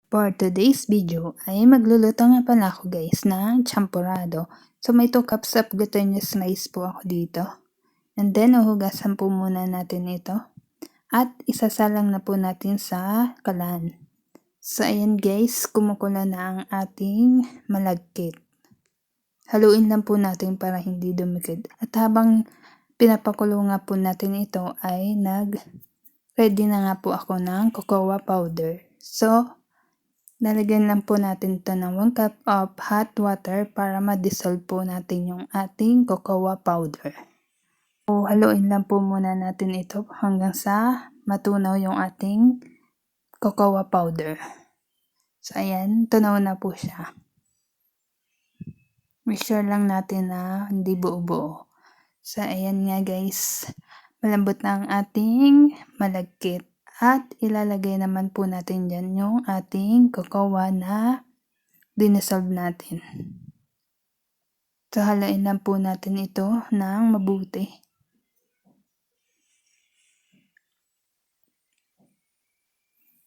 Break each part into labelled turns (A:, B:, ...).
A: For today's video ay magluluto nga pala ako guys ng champurrado. So may 2 cups of glutinous rice po ako dito. And then uhugasan po muna natin ito. At isasalang na po natin sa kalan. So ayan guys, kumukulo na ang ating malagkit. Haluin lang po natin para hindi dumikit. At habang pinapakulo nga po natin ito ay ready na nga po ako ng cocoa powder. So lalagyan lang po natin ito ng 1 cup of hot water para ma-dissolve po natin yung ating cocoa powder. So, haluin lang po muna natin ito hanggang sa matunaw yung ating cocoa powder. So, ayan, tunaw na po siya. Make sure lang natin na hindi buo-buo. So, ayan nga guys, malambot na ang ating malagkit. At ilalagay naman po natin dyan yung ating cocoa na dinesolve natin. So, halain lang po natin ito ng mabuti.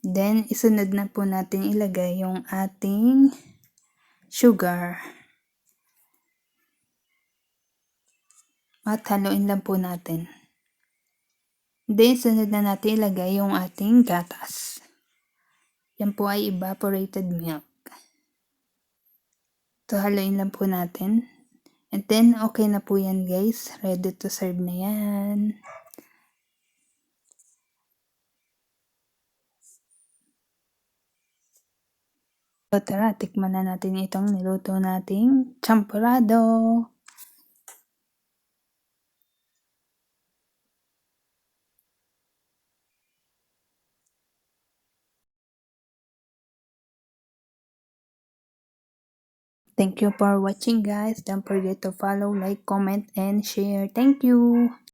A: Then, isunod na po natin ilagay yung ating sugar. At haluin lang po natin. Then, sunod na natin ilagay yung ating gatas. Yan po ay evaporated milk. So, haluin lang po natin. And then, okay na po yan guys. Ready to serve na yan. So, tara, tikman na natin itong niluto nating champurrado. Thank you for watching guys. Don't forget to follow, like, comment, and share. Thank you.